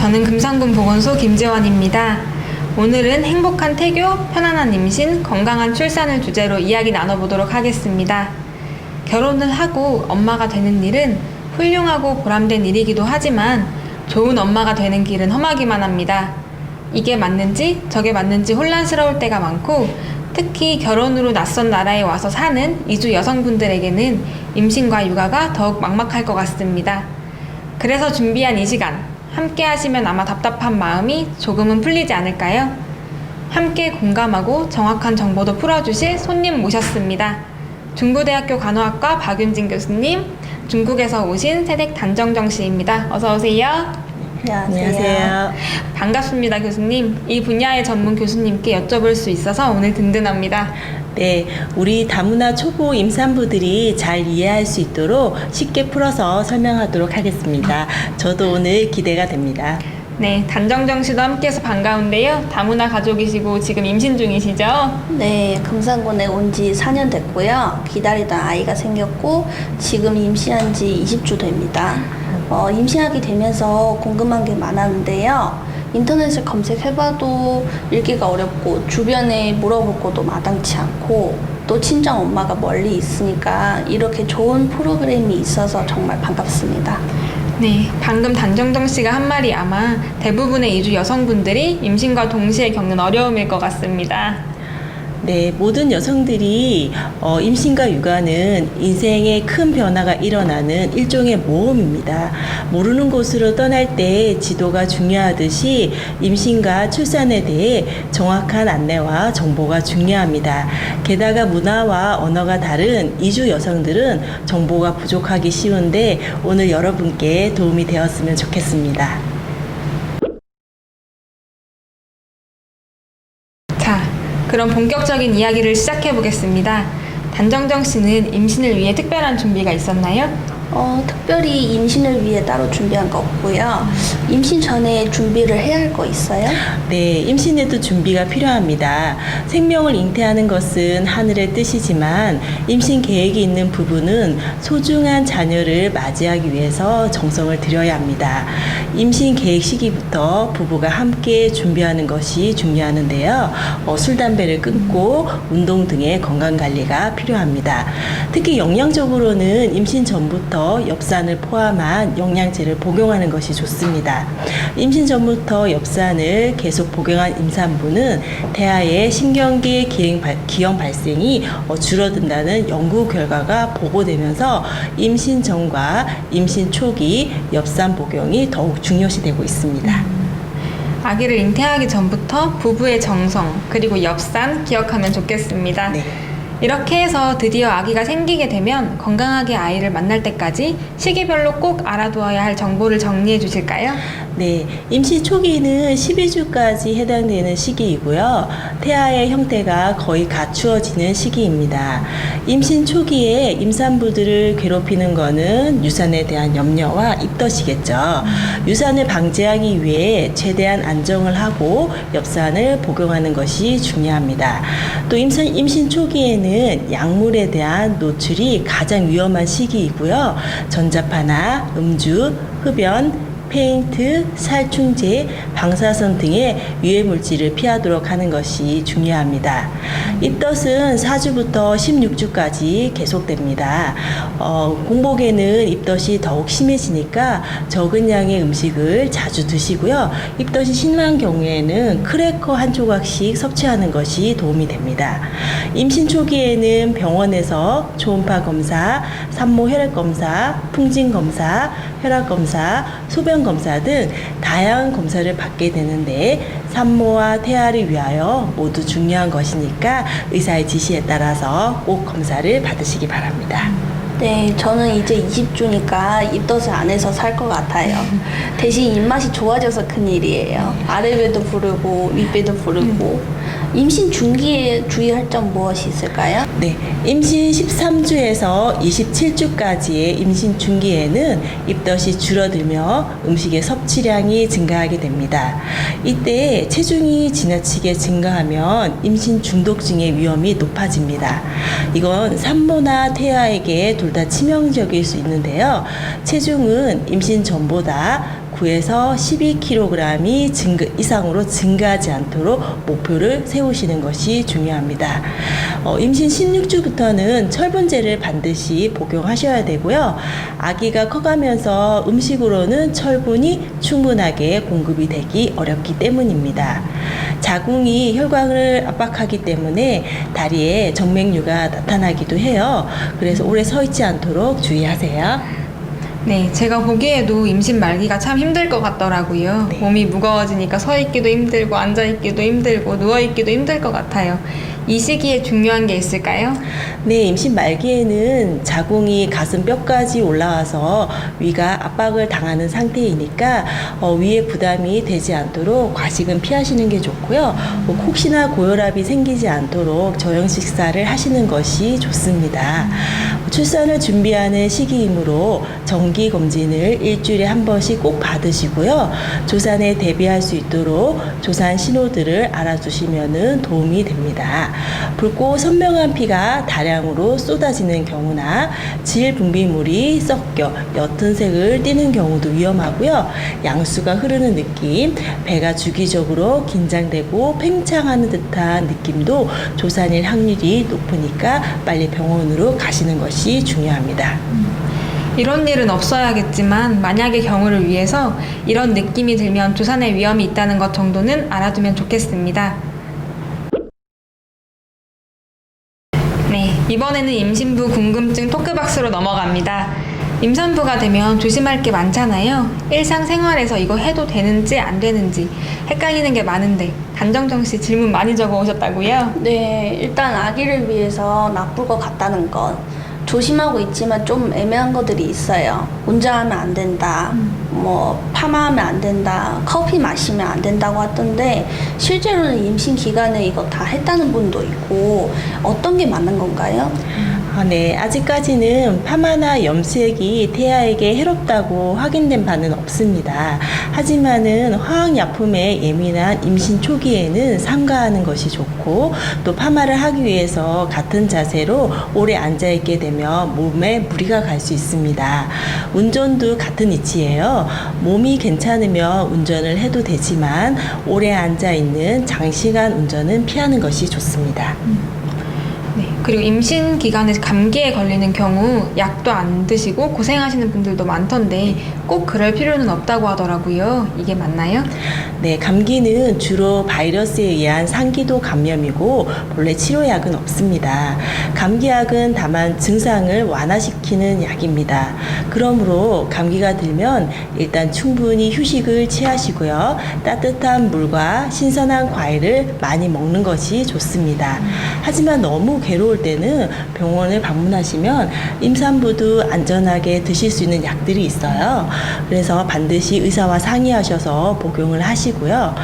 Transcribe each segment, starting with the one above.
저는 금산군 보건소 김재원입니다. 오늘은 행복한 태교, 편안한 임신, 건강한 출산을 주제로 이야기 나눠보도록 하겠습니다. 결혼을 하고 엄마가 되는 일은 훌륭하고 보람된 일이기도 하지만 좋은 엄마가 되는 길은 험하기만 합니다. 이게 맞는지 저게 맞는지 혼란스러울 때가 많고 특히 결혼으로 낯선 나라에 와서 사는 이주 여성분들에게는 임신과 육아가 더욱 막막할 것 같습니다. 그래서 준비한 이 시간, 함께 하시면 아마 답답한 마음이 조금은 풀리지 않을까요? 함께 공감하고 정확한 정보도 풀어주실 손님 모셨습니다. 중부대학교 간호학과 박윤진 교수님, 중국에서 오신 세댁 단정정 씨입니다. 어서 오세요. 안녕하세요. 반갑습니다, 교수님. 이 분야의 전문 교수님께 여쭤볼 수 있어서 오늘 든든합니다. 네, 우리 다문화 초보 임산부들이 잘 이해할 수 있도록 쉽게 풀어서 설명하도록 하겠습니다. 저도 오늘 기대가 됩니다. 네, 단정정 씨도 함께해서 반가운데요. 다문화 가족이시고 지금 임신 중이시죠? 네, 금산군에 온 지 4년 됐고요. 기다리던 아이가 생겼고 지금 임신한 지 20주 됩니다. 임신하게 되면서 궁금한 게 많았는데요. 인터넷을 검색해봐도 읽기가 어렵고 주변에 물어볼 것도 마땅치 않고 또 친정 엄마가 멀리 있으니까 이렇게 좋은 프로그램이 있어서 정말 반갑습니다. 네, 방금 단정정 씨가 한 말이 아마 대부분의 이주 여성분들이 임신과 동시에 겪는 어려움일 것 같습니다. 네, 모든 여성들이 임신과 육아는 인생에 큰 변화가 일어나는 일종의 모험입니다. 모르는 곳으로 떠날 때 지도가 중요하듯이 임신과 출산에 대해 정확한 안내와 정보가 중요합니다. 게다가 문화와 언어가 다른 이주 여성들은 정보가 부족하기 쉬운데 오늘 여러분께 도움이 되었으면 좋겠습니다. 자, 그럼 본격적인 이야기를 시작해 보겠습니다. 단정정 씨는 임신을 위해 특별한 준비가 있었나요? 특별히 임신을 위해 따로 준비한 거 없고요. 임신 전에 준비를 해야 할 거 있어요? 네, 임신에도 준비가 필요합니다. 생명을 잉태하는 것은 하늘의 뜻이지만 임신 계획이 있는 부부는 소중한 자녀를 맞이하기 위해서 정성을 들여야 합니다. 임신 계획 시기부터 부부가 함께 준비하는 것이 중요하는데요. 술, 담배를 끊고 운동 등의 건강관리가 필요합니다. 특히 영양적으로는 임신 전부터 엽산을 포함한 영양제를 복용하는 것이 좋습니다. 임신 전부터 엽산을 계속 복용한 임산부는 태아의 신경계 기형 발생이 줄어든다는 연구 결과가 보고되면서 임신 전과 임신 초기 엽산 복용이 더욱 중요시되고 있습니다. 아기를 잉태하기 전부터 부부의 정성, 그리고 엽산 기억하면 좋겠습니다. 네. 이렇게 해서 드디어 아기가 생기게 되면 건강하게 아이를 만날 때까지 시기별로 꼭 알아두어야 할 정보를 정리해 주실까요? 네, 임신 초기는 12주까지 해당되는 시기이고요. 태아의 형태가 거의 갖추어지는 시기입니다. 임신 초기에 임산부들을 괴롭히는 것은 유산에 대한 염려와 입덧이겠죠. 유산을 방지하기 위해 최대한 안정을 하고 엽산을 복용하는 것이 중요합니다. 또 임신 초기에는 약물에 대한 노출이 가장 위험한 시기이고요. 전자파나 음주, 흡연, 페인트, 살충제, 방사선 등의 유해물질을 피하도록 하는 것이 중요합니다. 입덧은 4주부터 16주까지 계속됩니다. 공복에는 입덧이 더욱 심해지니까 적은 양의 음식을 자주 드시고요. 입덧이 심한 경우에는 크래커 한 조각씩 섭취하는 것이 도움이 됩니다. 임신 초기에는 병원에서 초음파 검사, 산모 혈액 검사, 풍진 검사, 혈압 검사, 소변 검사 등 다양한 검사를 받게 되는데 산모와 태아를 위하여 모두 중요한 것이니까 의사의 지시에 따라서 꼭 검사를 받으시기 바랍니다. 네, 저는 이제 20주니까 입덧을 안 해서 살 것 같아요. 대신 입맛이 좋아져서 큰일이에요. 아랫배도 부르고 윗배도 부르고. 임신 중기에 주의할 점 무엇이 있을까요? 네, 임신 13주에서 27주까지의 임신 중기에는 입덧이 줄어들며 음식의 섭취량이 증가하게 됩니다. 이때 체중이 지나치게 증가하면 임신 중독증의 위험이 높아집니다. 이건 산모나 태아에게 둘 다 치명적일 수 있는데요. 체중은 임신 전보다 9에서 12kg이 이상으로 증가하지 않도록 목표를 세우시는 것이 중요합니다. 임신 16주부터는 철분제를 반드시 복용하셔야 되고요. 아기가 커가면서 음식으로는 철분이 충분하게 공급이 되기 어렵기 때문입니다. 자궁이 혈관을 압박하기 때문에 다리에 정맥류가 나타나기도 해요. 그래서 오래 서 있지 않도록 주의하세요. 네, 제가 보기에도 임신 말기가 참 힘들 것 같더라고요. 네. 몸이 무거워지니까 서 있기도 힘들고 앉아 있기도 힘들고 누워 있기도 힘들 것 같아요. 이 시기에 중요한 게 있을까요? 네, 임신 말기에는 자궁이 가슴뼈까지 올라와서 위가 압박을 당하는 상태이니까 위에 부담이 되지 않도록 과식은 피하시는 게 좋고요. 혹시나 고혈압이 생기지 않도록 저녁 식사를 하시는 것이 좋습니다. 출산을 준비하는 시기이므로 정기 검진을 일주일에 한 번씩 꼭 받으시고요. 조산에 대비할 수 있도록 조산 신호들을 알아두시면 도움이 됩니다. 붉고 선명한 피가 다량으로 쏟아지는 경우나 질 분비물이 섞여 옅은 색을 띠는 경우도 위험하고요. 양수가 흐르는 느낌, 배가 주기적으로 긴장되고 팽창하는 듯한 느낌도 조산일 확률이 높으니까 빨리 병원으로 가시는 것이 중요합니다. 이런 일은 없어야겠지만 만약의 경우를 위해서 이런 느낌이 들면 조산의 위험이 있다는 것 정도는 알아두면 좋겠습니다. 네, 이번에는 임신부 궁금증 토크박스로 넘어갑니다. 임산부가 되면 조심할 게 많잖아요. 일상생활에서 이거 해도 되는지 안 되는지 헷갈리는 게 많은데 단정정 씨 질문 많이 적어 오셨다고요? 네, 일단 아기를 위해서 나쁠 것 같다는 건 조심하고 있지만 좀 애매한 것들이 있어요. 운전하면 안 된다, 파마하면 안 된다, 커피 마시면 안 된다고 하던데 실제로는 임신 기간에 이거 다 했다는 분도 있고 어떤 게 맞는 건가요? 네, 아직까지는 파마나 염색이 태아에게 해롭다고 확인된 바는 없습니다. 하지만은 화학약품에 예민한 임신 초기에는 삼가하는 것이 좋고 또 파마를 하기 위해서 같은 자세로 오래 앉아있게 되면 몸에 무리가 갈 수 있습니다. 운전도 같은 이치예요. 몸이 괜찮으면 운전을 해도 되지만 오래 앉아있는 장시간 운전은 피하는 것이 좋습니다. 네, 그리고 임신 기간에 감기에 걸리는 경우 약도 안 드시고 고생하시는 분들도 많던데 꼭 그럴 필요는 없다고 하더라고요. 이게 맞나요? 네, 감기는 주로 바이러스에 의한 상기도 감염이고 본래 치료약은 없습니다. 감기약은 다만 증상을 완화시키는 약입니다. 그러므로 감기가 들면 일단 충분히 휴식을 취하시고요. 따뜻한 물과 신선한 과일을 많이 먹는 것이 좋습니다. 하지만 너무 괴로울 때는 병원을 방문하시면 임산부도 안전하게 드실 수 있는 약들이 있어요. 그래서 반드시 의사와 상의하셔서 복용을 하시고요.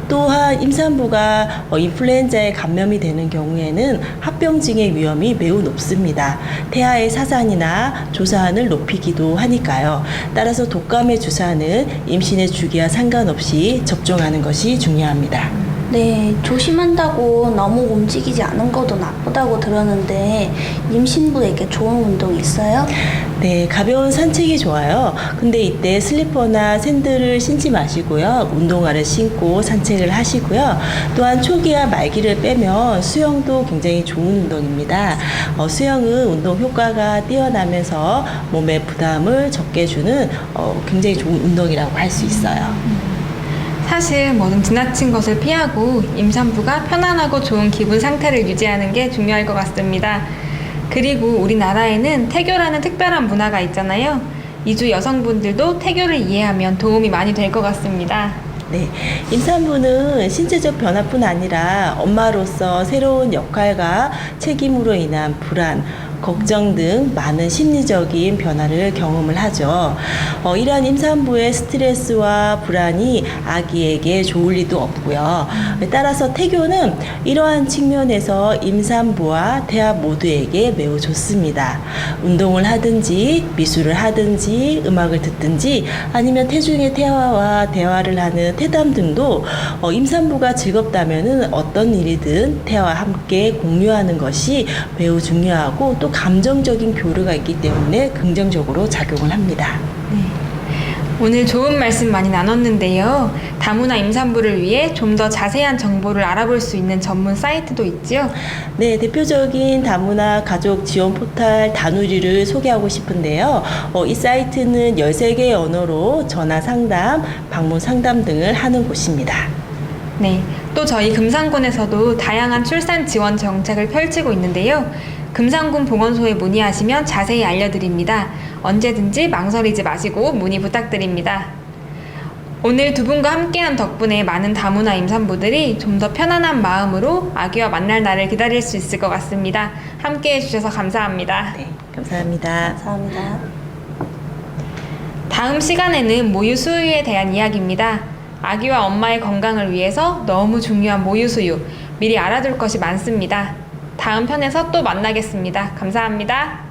또한 임산부가 인플루엔자에 감염이 되는 경우에는 합병증의 위험이 매우 높습니다. 태아의 사산이나 조산을 높이기도 하니까요. 따라서 독감의 주사는 임신의 주기와 상관없이 접종하는 것이 중요합니다. 네, 조심한다고 너무 움직이지 않은 것도 나쁘다고 들었는데 임신부에게 좋은 운동이 있어요? 네, 가벼운 산책이 좋아요. 근데 이때 슬리퍼나 샌들을 신지 마시고요. 운동화를 신고 산책을 하시고요. 또한 초기와 말기를 빼면 수영도 굉장히 좋은 운동입니다. 수영은 운동 효과가 뛰어나면서 몸의 부담을 적게 주는 굉장히 좋은 운동이라고 할 수 있어요. 사실 뭐든 지나친 것을 피하고 임산부가 편안하고 좋은 기분 상태를 유지하는 게 중요할 것 같습니다. 그리고 우리나라에는 태교라는 특별한 문화가 있잖아요. 이주 여성분들도 태교를 이해하면 도움이 많이 될 것 같습니다. 네, 임산부는 신체적 변화뿐 아니라 엄마로서 새로운 역할과 책임으로 인한 불안, 걱정 등 많은 심리적인 변화를 경험을 하죠. 이러한 임산부의 스트레스와 불안이 아기에게 좋을 리도 없고요. 따라서 태교는 이러한 측면에서 임산부와 태아 모두에게 매우 좋습니다. 운동을 하든지 미술을 하든지 음악을 듣든지 아니면 태중의 태아와 대화를 하는 태담 등도 임산부가 즐겁다면 어떤 일이든 태아와 함께 공유하는 것이 매우 중요하고 또 감정적인 교류가 있기 때문에 긍정적으로 작용을 합니다. 네. 오늘 좋은 말씀 많이 나눴는데요. 다문화 임산부를 위해 좀 더 자세한 정보를 알아볼 수 있는 전문 사이트도 있지요. 네, 대표적인 다문화 가족 지원 포탈 다누리를 소개하고 싶은데요. 이 사이트는 13개의 언어로 전화 상담, 방문 상담 등을 하는 곳입니다. 네, 또 저희 금산군에서도 다양한 출산 지원 정책을 펼치고 있는데요. 금산군 보건소에 문의하시면 자세히 알려드립니다. 언제든지 망설이지 마시고 문의 부탁드립니다. 오늘 두 분과 함께한 덕분에 많은 다문화 임산부들이 좀 더 편안한 마음으로 아기와 만날 날을 기다릴 수 있을 것 같습니다. 함께해 주셔서 감사합니다. 네, 감사합니다. 감사합니다. 다음 시간에는 모유 수유에 대한 이야기입니다. 아기와 엄마의 건강을 위해서 너무 중요한 모유 수유, 미리 알아둘 것이 많습니다. 다음 편에서 또 만나겠습니다. 감사합니다.